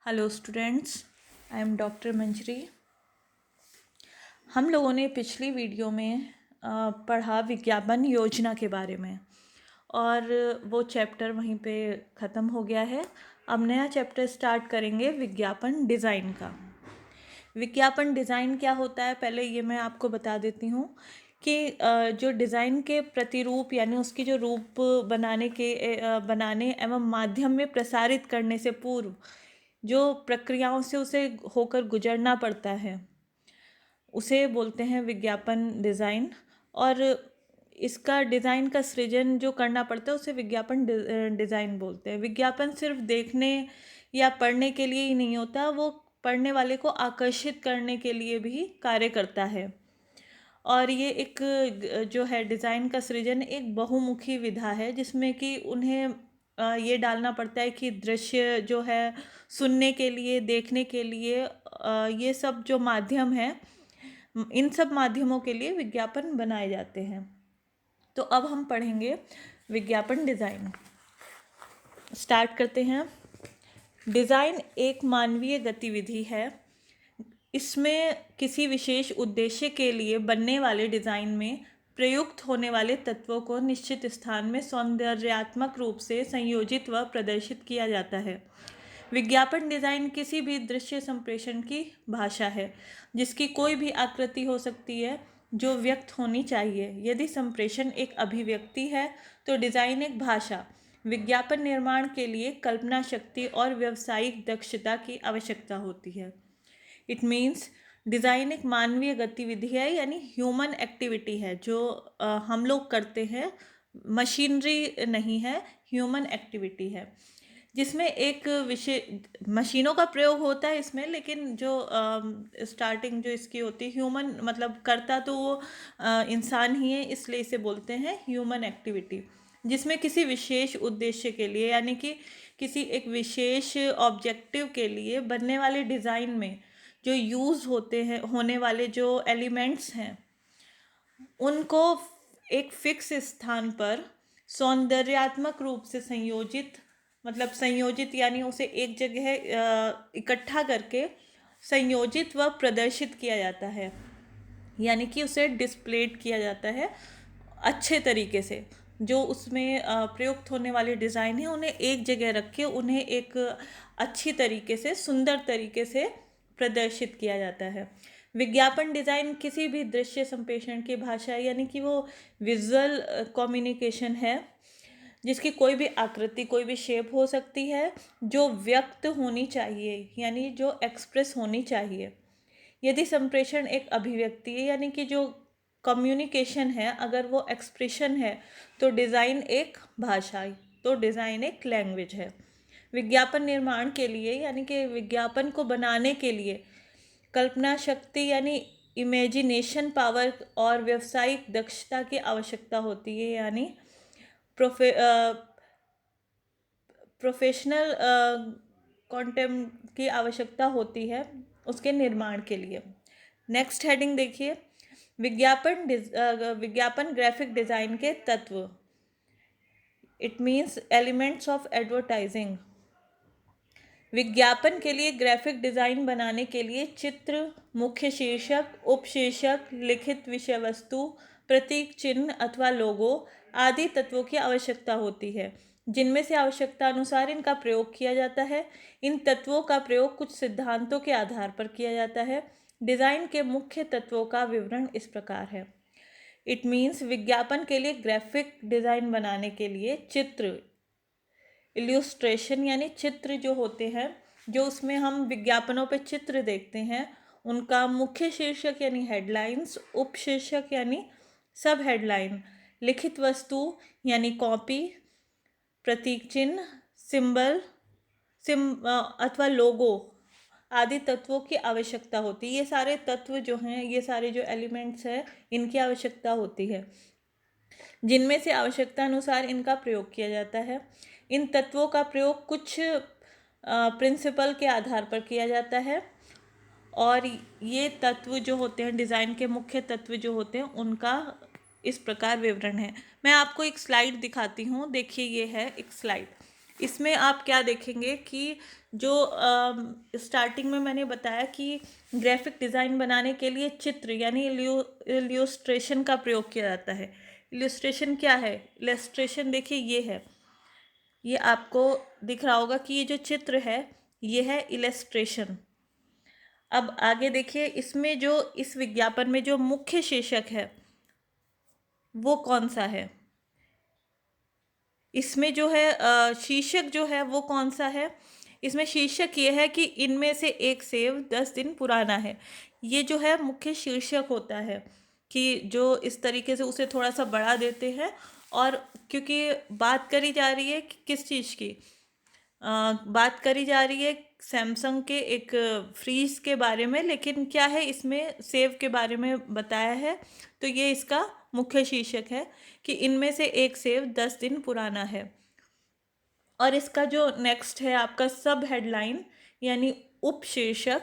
Hello students, I am doctor Manjari. हम लोगों ने पिछली वीडियो में पढ़ा विज्ञापन योजना के बारे में और वो चैप्टर वहीं पे ख़त्म हो गया है। अब नया चैप्टर स्टार्ट करेंगे विज्ञापन डिज़ाइन का। विज्ञापन डिज़ाइन क्या होता है, पहले ये मैं आपको बता देती हूँ कि जो डिज़ाइन के प्रतिरूप यानी उसकी जो रूप बनाने एवं माध्यम में प्रसारित करने से पूर्व जो प्रक्रियाओं से उसे होकर गुजरना पड़ता है उसे बोलते हैं विज्ञापन डिज़ाइन। और इसका डिज़ाइन का सृजन जो करना पड़ता है उसे विज्ञापन डिज़ाइन बोलते हैं। विज्ञापन सिर्फ देखने या पढ़ने के लिए ही नहीं होता, वो पढ़ने वाले को आकर्षित करने के लिए भी कार्य करता है। और ये एक जो है डिज़ाइन का सृजन एक बहुमुखी विधा है जिसमें कि उन्हें ये डालना पड़ता है कि दृश्य जो है सुनने के लिए, देखने के लिए, ये सब जो माध्यम है इन सब माध्यमों के लिए विज्ञापन बनाए जाते हैं। तो अब हम पढ़ेंगे विज्ञापन डिज़ाइन। स्टार्ट करते हैं। डिज़ाइन एक मानवीय गतिविधि है। इसमें किसी विशेष उद्देश्य के लिए बनने वाले डिज़ाइन में प्रयुक्त होने वाले तत्वों को निश्चित स्थान में सौंदर्यात्मक रूप से संयोजित व प्रदर्शित किया जाता है। विज्ञापन डिज़ाइन किसी भी दृश्य संप्रेषण की भाषा है जिसकी कोई भी आकृति हो सकती है जो व्यक्त होनी चाहिए। यदि संप्रेषण एक अभिव्यक्ति है तो डिज़ाइन एक भाषा। विज्ञापन निर्माण के लिए कल्पना शक्ति और व्यावसायिक दक्षता की आवश्यकता होती है। इट मीन्स डिज़ाइन एक मानवीय गतिविधि है यानी ह्यूमन एक्टिविटी है जो हम लोग करते हैं, मशीनरी नहीं है, ह्यूमन एक्टिविटी है जिसमें एक विषय मशीनों का प्रयोग होता है इसमें, लेकिन जो स्टार्टिंग जो इसकी होती है ह्यूमन, मतलब करता तो वो इंसान ही है, इसलिए इसे बोलते हैं ह्यूमन एक्टिविटी। जिसमें किसी विशेष उद्देश्य के लिए यानी कि किसी एक विशेष ऑब्जेक्टिव के लिए बनने वाले डिज़ाइन में जो यूज़ होते हैं होने वाले जो एलिमेंट्स हैं उनको एक फिक्स स्थान पर सौंदर्यात्मक रूप से संयोजित, मतलब संयोजित यानी उसे एक जगह इकट्ठा करके संयोजित व प्रदर्शित किया जाता है, यानी कि उसे डिस्प्लेड किया जाता है अच्छे तरीके से। जो उसमें प्रयुक्त होने वाले डिज़ाइन है उन्हें एक जगह रख के उन्हें एक अच्छी तरीके से, सुंदर तरीके से प्रदर्शित किया जाता है। विज्ञापन डिज़ाइन किसी भी दृश्य संप्रेषण की भाषा यानी कि वो विजुअल कम्युनिकेशन है जिसकी कोई भी आकृति, कोई भी शेप हो सकती है जो व्यक्त होनी चाहिए यानी जो एक्सप्रेस होनी चाहिए। यदि संप्रेषण एक अभिव्यक्ति है यानी कि जो कम्युनिकेशन है, अगर वो एक्सप्रेशन है तो डिज़ाइन एक भाषा, तो डिज़ाइन एक लैंग्वेज है। विज्ञापन निर्माण के लिए यानी कि विज्ञापन को बनाने के लिए कल्पना शक्ति यानी इमेजिनेशन पावर और व्यावसायिक दक्षता की आवश्यकता होती है, यानी प्रोफेशनल कंटेंट की आवश्यकता होती है उसके निर्माण के लिए। नेक्स्ट हेडिंग देखिए, विज्ञापन ग्राफिक डिज़ाइन के तत्व। It means elements of advertising. विज्ञापन के लिए ग्राफिक डिज़ाइन बनाने के लिए चित्र, मुख्य शीर्षक, उपशीर्षक, लिखित विषय वस्तु, प्रतीक चिन्ह अथवा लोगो आदि तत्वों की आवश्यकता होती है जिनमें से आवश्यकता अनुसार इनका प्रयोग किया जाता है। इन तत्वों का प्रयोग कुछ सिद्धांतों के आधार पर किया जाता है। डिज़ाइन के मुख्य तत्वों का विवरण इस प्रकार है। इट मीन्स विज्ञापन के लिए ग्राफिक डिज़ाइन बनाने के लिए चित्र, इल्यूस्ट्रेशन यानी चित्र जो होते हैं, जो उसमें हम विज्ञापनों पे चित्र देखते हैं, उनका मुख्य शीर्षक यानी हेडलाइंस, उपशीर्षक यानी सब हेडलाइन, लिखित वस्तु यानी कॉपी, प्रतीक चिन्ह, सिंबल अथवा लोगो आदि तत्वों की आवश्यकता होती है। ये सारे तत्व जो हैं, ये सारे जो एलिमेंट्स हैं, इनकी आवश्यकता होती है जिनमें से आवश्यकता अनुसार इनका प्रयोग किया जाता है। इन तत्वों का प्रयोग कुछ प्रिंसिपल के आधार पर किया जाता है और ये तत्व जो होते हैं, डिज़ाइन के मुख्य तत्व जो होते हैं, उनका इस प्रकार विवरण है। मैं आपको एक स्लाइड दिखाती हूँ, देखिए ये है एक स्लाइड। इसमें आप क्या देखेंगे कि जो स्टार्टिंग में मैंने बताया कि ग्राफिक डिज़ाइन बनाने के लिए चित्र यानी इल्यूस्ट्रेशन का प्रयोग किया जाता है। इल्यूस्ट्रेशन क्या है? इलस्ट्रेशन देखिए ये है, ये आपको दिख रहा होगा कि ये जो चित्र है ये है इलस्ट्रेशन। अब आगे देखिए, इसमें जो इस विज्ञापन में जो मुख्य शीर्षक है वो कौन सा है? इसमें जो है शीर्षक जो है वो कौन सा है? इसमें शीर्षक ये है कि इनमें से एक सेब 10 दिन पुराना है। ये जो है मुख्य शीर्षक होता है कि जो इस तरीके से उसे थोड़ा सा बढ़ा देते हैं। और क्योंकि बात करी जा रही है कि किस चीज़ की, बात करी जा रही है सैमसंग के एक फ्रीज के बारे में, लेकिन क्या है इसमें सेब के बारे में बताया है। तो ये इसका मुख्य शीर्षक है कि इनमें से एक सेब 10 दिन पुराना है। और इसका जो नेक्स्ट है आपका सब हेडलाइन यानी उपशीर्षक,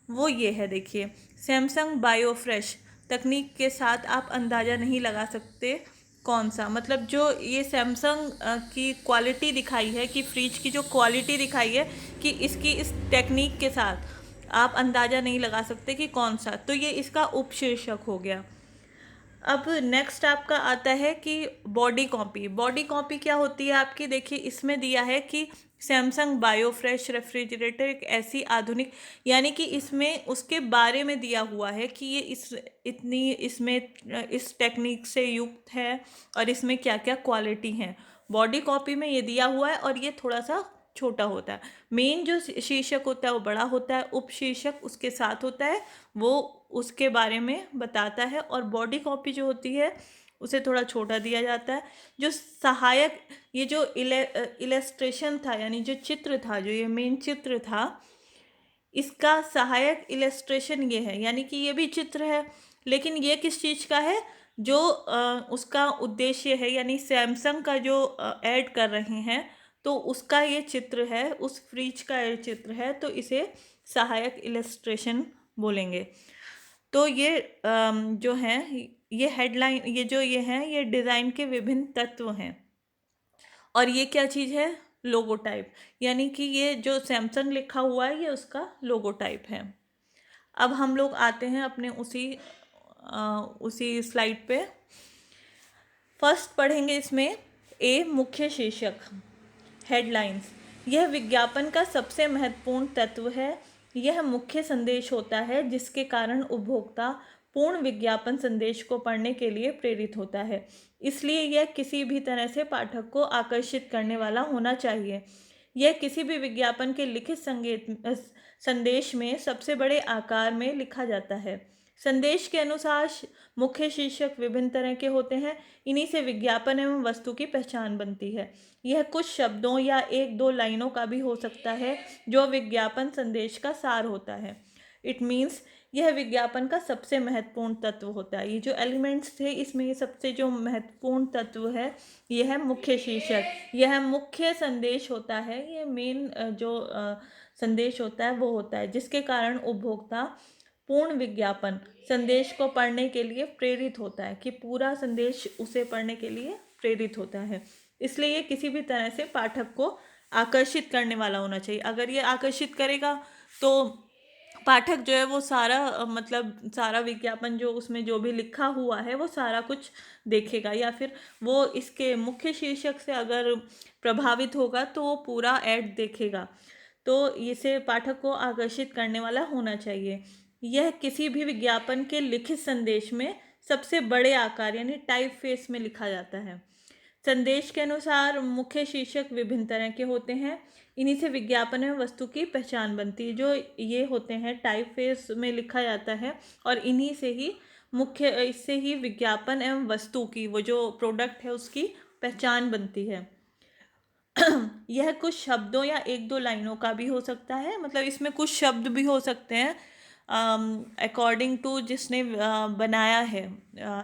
वो ये है देखिए, सैमसंग बायोफ्रेश तकनीक के साथ आप अंदाज़ा नहीं लगा सकते कौन सा। मतलब जो ये सैमसंग की क्वालिटी दिखाई है, कि फ्रिज की जो क्वालिटी दिखाई है कि इसकी इस टेक्निक के साथ आप अंदाज़ा नहीं लगा सकते कि कौन सा, तो ये इसका उपशीर्षक हो गया। अब नेक्स्ट आपका आता है कि बॉडी कॉपी। बॉडी कॉपी क्या होती है आपकी? देखिए इसमें दिया है कि सैमसंग बायोफ्रेश रेफ्रिजरेटर एक ऐसी आधुनिक, यानी कि इसमें उसके बारे में दिया हुआ है कि ये इतनी इसमें इस टेक्निक से युक्त है और इसमें क्या क्या क्वालिटी हैं। बॉडी कॉपी में ये दिया हुआ है और ये थोड़ा सा छोटा होता है। मेन जो शीर्षक होता है वो बड़ा होता है, उपशीर्षक उसके साथ होता है, वो उसके बारे में बताता है, और बॉडी कॉपी जो होती है उसे थोड़ा छोटा दिया जाता है। जो सहायक, ये जो इलस्ट्रेशन था यानी जो चित्र था, जो ये मेन चित्र था, इसका सहायक इलस्ट्रेशन ये है, यानी कि ये भी चित्र है, लेकिन ये किस चीज़ का है? जो उसका उद्देश्य है, यानी सैमसंग का जो ऐड कर रहे हैं तो उसका ये चित्र है, उस फ्रिज का ये चित्र है, तो इसे सहायक इलस्ट्रेशन बोलेंगे। तो ये जो हैं, ये हेडलाइन, ये जो ये हैं, ये डिज़ाइन के विभिन्न तत्व हैं। और ये क्या चीज़ है? लोगो टाइप, यानी कि ये जो सैमसंग लिखा हुआ है ये उसका लोगो टाइप है। अब हम लोग आते हैं अपने उसी स्लाइड पे। फर्स्ट पढ़ेंगे इसमें ए मुख्य शीर्षक, हेडलाइंस। यह विज्ञापन का सबसे महत्वपूर्ण तत्व है। यह मुख्य संदेश होता है जिसके कारण उपभोक्ता पूर्ण विज्ञापन संदेश को पढ़ने के लिए प्रेरित होता है। इसलिए यह किसी भी तरह से पाठक को आकर्षित करने वाला होना चाहिए। यह किसी भी विज्ञापन के लिखित संदेश में सबसे बड़े आकार में लिखा जाता है। संदेश के अनुसार मुख्य शीर्षक विभिन्न तरह के होते हैं। इन्हीं से विज्ञापन एवं वस्तु की पहचान बनती है। यह कुछ शब्दों या एक दो लाइनों का भी हो सकता है जो विज्ञापन संदेश का सार होता है। इट मीन्स यह विज्ञापन का सबसे महत्वपूर्ण तत्व होता है। ये जो एलिमेंट्स थे इसमें ये सबसे जो महत्वपूर्ण तत्व है यह है मुख्य शीर्षक। यह मुख्य संदेश होता है, ये मेन जो संदेश होता है वो होता है जिसके कारण उपभोक्ता पूर्ण विज्ञापन संदेश को पढ़ने के लिए प्रेरित होता है, कि पूरा संदेश उसे पढ़ने के लिए प्रेरित होता है। इसलिए ये किसी भी तरह से पाठक को आकर्षित करने वाला होना चाहिए। अगर ये आकर्षित करेगा तो पाठक जो है वो सारा मतलब सारा विज्ञापन जो उसमें जो भी लिखा हुआ है वो सारा कुछ देखेगा, या फिर वो इसके मुख्य शीर्षक से अगर प्रभावित होगा तो वो पूरा ऐड देखेगा। तो इसे पाठक को आकर्षित करने वाला होना चाहिए। यह किसी भी विज्ञापन के लिखित संदेश में सबसे बड़े आकार यानी टाइप फेस में लिखा जाता है। संदेश के अनुसार मुख्य शीर्षक विभिन्न तरह के होते हैं। इन्हीं से विज्ञापन में वस्तु की पहचान बनती है। जो ये होते हैं टाइप फेस में लिखा जाता है, और इन्हीं से ही इससे ही विज्ञापन एवं वस्तु की, वो जो प्रोडक्ट है उसकी पहचान बनती है। यह कुछ शब्दों या एक दो लाइनों का भी हो सकता है, मतलब इसमें कुछ शब्द भी हो सकते हैं अकॉर्डिंग टू जिसने बनाया है,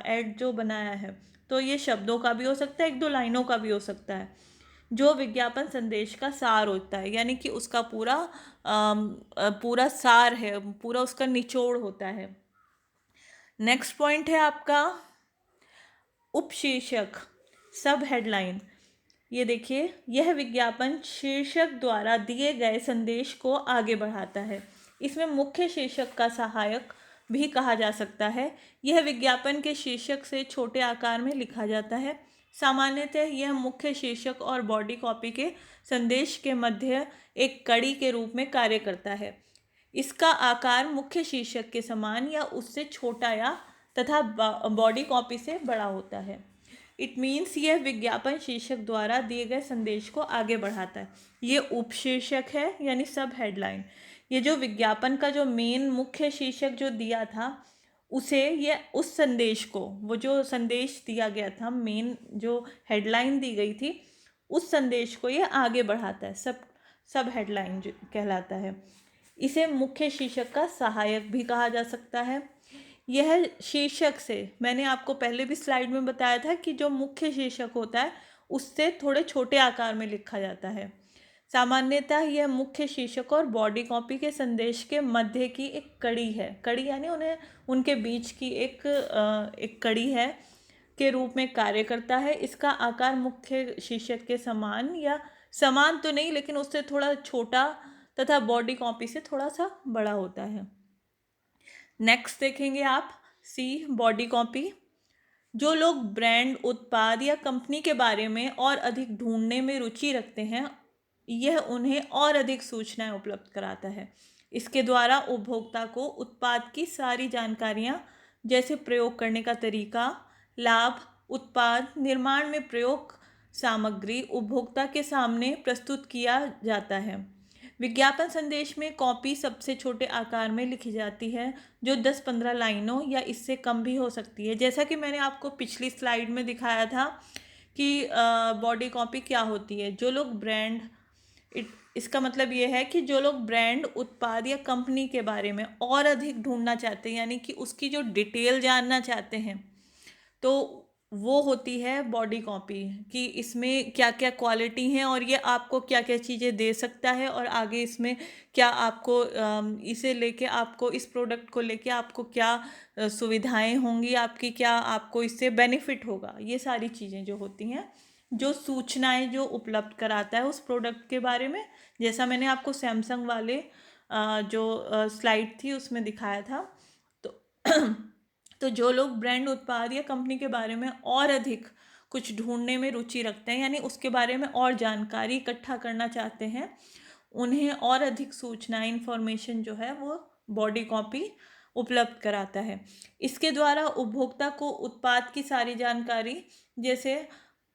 ऐड जो बनाया है, तो ये शब्दों का भी हो सकता है, एक दो लाइनों का भी हो सकता है। जो विज्ञापन संदेश का सार होता है, यानी कि उसका पूरा सार है, पूरा उसका निचोड़ होता है। नेक्स्ट पॉइंट है आपका उपशीर्षक, सब हेडलाइन। ये देखिए, यह विज्ञापन शीर्षक द्वारा दिए गए संदेश को आगे बढ़ाता है। इसमें मुख्य शीर्षक का सहायक भी कहा जा सकता है। यह विज्ञापन के शीर्षक से छोटे आकार में लिखा जाता है। सामान्यतः यह मुख्य शीर्षक और बॉडी कॉपी के संदेश के मध्य एक कड़ी के रूप में कार्य करता है। इसका आकार मुख्य शीर्षक के समान या उससे छोटा या तथा बॉडी कॉपी से बड़ा होता है। इट मीन्स यह विज्ञापन शीर्षक द्वारा दिए गए संदेश को आगे बढ़ाता है। ये उपशीर्षक है यानी सब हेडलाइन। ये जो विज्ञापन का जो मेन मुख्य शीर्षक जो दिया था उसे ये उस संदेश को, वो जो संदेश दिया गया था, मेन जो हेडलाइन दी गई थी, उस संदेश को ये आगे बढ़ाता है। सब हेडलाइन जो कहलाता है। इसे मुख्य शीर्षक का सहायक भी कहा जा सकता है। यह शीर्षक से, मैंने आपको पहले भी स्लाइड में बताया था कि जो मुख्य शीर्षक होता है उससे थोड़े छोटे आकार में लिखा जाता है। सामान्यतः यह मुख्य शीर्षक और बॉडी कॉपी के संदेश के मध्य की एक कड़ी है। कड़ी यानी उनके बीच की एक कड़ी है के रूप में कार्य करता है। इसका आकार मुख्य शीर्षक के समान, या समान तो नहीं लेकिन उससे थोड़ा छोटा तथा बॉडी कॉपी से थोड़ा सा बड़ा होता है। नेक्स्ट देखेंगे आप, सी बॉडी कॉपी। जो लोग ब्रांड, उत्पाद या कंपनी के बारे में और अधिक ढूंढने में रुचि रखते हैं, यह उन्हें और अधिक सूचनाएं उपलब्ध कराता है। इसके द्वारा उपभोक्ता को उत्पाद की सारी जानकारियां, जैसे प्रयोग करने का तरीका, लाभ, उत्पाद निर्माण में प्रयोग सामग्री उपभोक्ता के सामने प्रस्तुत किया जाता है। विज्ञापन संदेश में कॉपी सबसे छोटे आकार में लिखी जाती है, जो 10-15 लाइनों या इससे कम भी हो सकती है। जैसा कि मैंने आपको पिछली स्लाइड में दिखाया था कि बॉडी कॉपी क्या होती है। जो लोग ब्रांड, इसका मतलब ये है कि जो लोग ब्रांड, उत्पाद या कंपनी के बारे में और अधिक ढूंढना चाहते हैं, यानी कि उसकी जो डिटेल जानना चाहते हैं, तो वो होती है बॉडी कॉपी, कि इसमें क्या क्या क्वालिटी हैं और ये आपको क्या क्या चीज़ें दे सकता है, और आगे इसमें क्या आपको इसे लेके, आपको इस प्रोडक्ट को लेके आपको क्या सुविधाएं होंगी, आपकी क्या, आपको इससे बेनिफिट होगा। ये सारी चीज़ें जो होती हैं, जो सूचनाएं जो उपलब्ध कराता है उस प्रोडक्ट के बारे में। जैसा मैंने आपको सैमसंग वाले जो स्लाइड थी उसमें दिखाया था। तो तो जो लोग ब्रांड, उत्पाद या कंपनी के बारे में और अधिक कुछ ढूंढने में रुचि रखते हैं, यानी उसके बारे में और जानकारी इकट्ठा करना चाहते हैं, उन्हें और अधिक सूचनाएं, इंफॉर्मेशन जो है वो बॉडी कॉपी उपलब्ध कराता है। इसके द्वारा उपभोक्ता को उत्पाद की सारी जानकारी, जैसे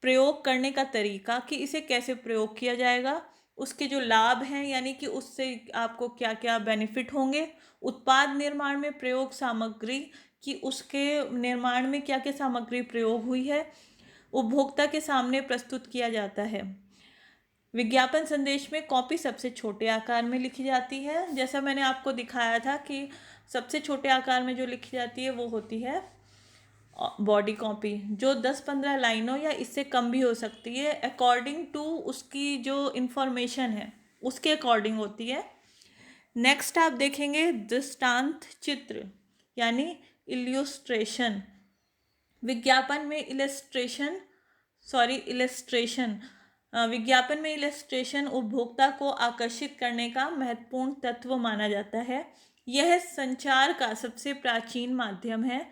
प्रयोग करने का तरीका, कि इसे कैसे प्रयोग किया जाएगा, उसके जो लाभ हैं यानी कि उससे आपको क्या क्या बेनिफिट होंगे, उत्पाद निर्माण में प्रयोग सामग्री, कि उसके निर्माण में क्या क्या सामग्री प्रयोग हुई है, उपभोक्ता के सामने प्रस्तुत किया जाता है। विज्ञापन संदेश में कॉपी सबसे छोटे आकार में लिखी जाती है। जैसा मैंने आपको दिखाया था कि सबसे छोटे आकार में जो लिखी जाती है वो होती है बॉडी कॉपी, जो 10-15 लाइनों या इससे कम भी हो सकती है, अकॉर्डिंग टू उसकी जो इंफॉर्मेशन है उसके अकॉर्डिंग होती है। नेक्स्ट आप देखेंगे दृष्टांत चित्र यानी इल्यूस्ट्रेशन। विज्ञापन में इलस्ट्रेशन विज्ञापन में इलस्ट्रेशन उपभोक्ता को आकर्षित करने का महत्वपूर्ण तत्व माना जाता है। यह संचार का सबसे प्राचीन माध्यम है।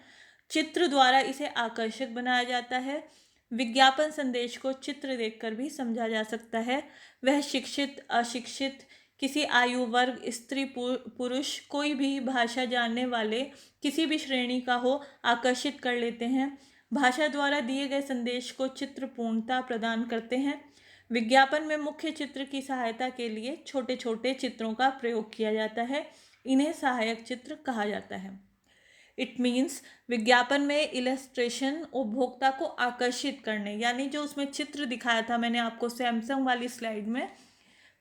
चित्र द्वारा इसे आकर्षक बनाया जाता है। विज्ञापन संदेश को चित्र देखकर भी समझा जा सकता है। वह शिक्षित, अशिक्षित, किसी आयु वर्ग, स्त्री, पुरुष, कोई भी भाषा जानने वाले किसी भी श्रेणी का हो, आकर्षित कर लेते हैं। भाषा द्वारा दिए गए संदेश को चित्र पूर्णता प्रदान करते हैं। विज्ञापन में मुख्य चित्र की सहायता के लिए छोटे छोटे चित्रों का प्रयोग किया जाता है। इन्हें सहायक चित्र कहा जाता है। इट मीन्स विज्ञापन में इलस्ट्रेशन उपभोक्ता को आकर्षित करने, यानी जो उसमें चित्र दिखाया था मैंने आपको सैमसंग वाली स्लाइड में,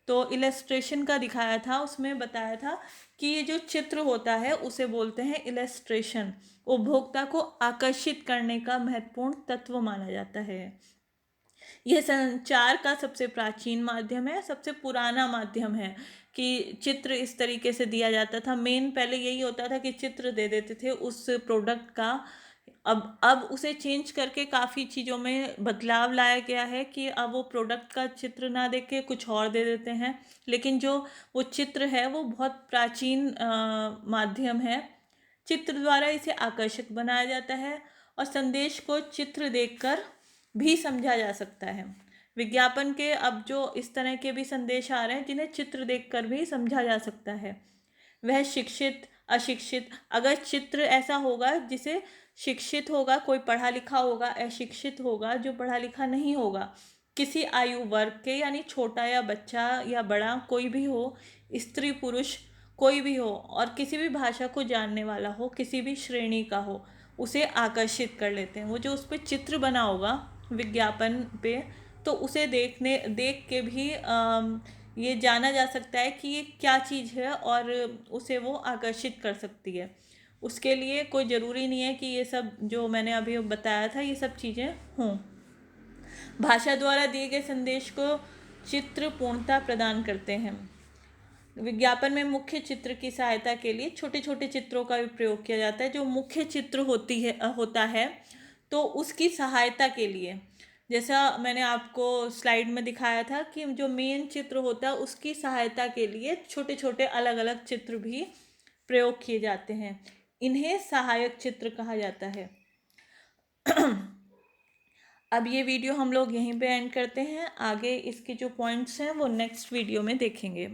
तो इलस्ट्रेशन का दिखाया था, उसमें बताया था कि ये जो चित्र होता है उसे बोलते हैं इलस्ट्रेशन। उपभोक्ता को आकर्षित करने का महत्वपूर्ण तत्व माना जाता है। यह संचार का सबसे प्राचीन माध्यम है, सबसे पुराना माध्यम है कि चित्र इस तरीके से दिया जाता था। मेन पहले यही होता था कि चित्र दे देते थे उस प्रोडक्ट का, अब उसे चेंज करके काफ़ी चीज़ों में बदलाव लाया गया है कि अब वो प्रोडक्ट का चित्र ना दे के कुछ और दे देते हैं, लेकिन जो वो चित्र है वो बहुत प्राचीन माध्यम है। चित्र द्वारा इसे आकर्षक बनाया जाता है और संदेश को चित्र देखकर भी समझा जा सकता है। विज्ञापन के अब जो इस तरह के भी संदेश आ रहे हैं जिन्हें चित्र देखकर भी समझा जा सकता है। वह शिक्षित अशिक्षित, अगर चित्र ऐसा होगा जिसे शिक्षित होगा, कोई पढ़ा लिखा होगा, अशिक्षित होगा जो पढ़ा लिखा नहीं होगा, किसी आयु वर्ग के, यानी छोटा या बच्चा या बड़ा कोई भी हो, स्त्री पुरुष कोई भी हो, और किसी भी भाषा को जानने वाला हो, किसी भी श्रेणी का हो, उसे आकर्षित कर लेते हैं। वो जो उस पर चित्र बना होगा विज्ञापन पे, तो उसे देख के भी ये जाना जा सकता है कि ये क्या चीज़ है और उसे वो आकर्षित कर सकती है। उसके लिए कोई ज़रूरी नहीं है कि ये सब जो मैंने अभी बताया था ये सब चीज़ें हों। भाषा द्वारा दिए गए संदेश को चित्र पूर्णता प्रदान करते हैं। विज्ञापन में मुख्य चित्र की सहायता के लिए छोटे छोटे चित्रों का भी प्रयोग किया जाता है। जो मुख्य चित्र होता है तो उसकी सहायता के लिए, जैसा मैंने आपको स्लाइड में दिखाया था कि जो मेन चित्र होता है उसकी सहायता के लिए छोटे छोटे अलग अलग चित्र भी प्रयोग किए जाते हैं। इन्हें सहायक चित्र कहा जाता है। अब ये वीडियो हम लोग यहीं पे एंड करते हैं। आगे इसके जो पॉइंट्स हैं वो नेक्स्ट वीडियो में देखेंगे।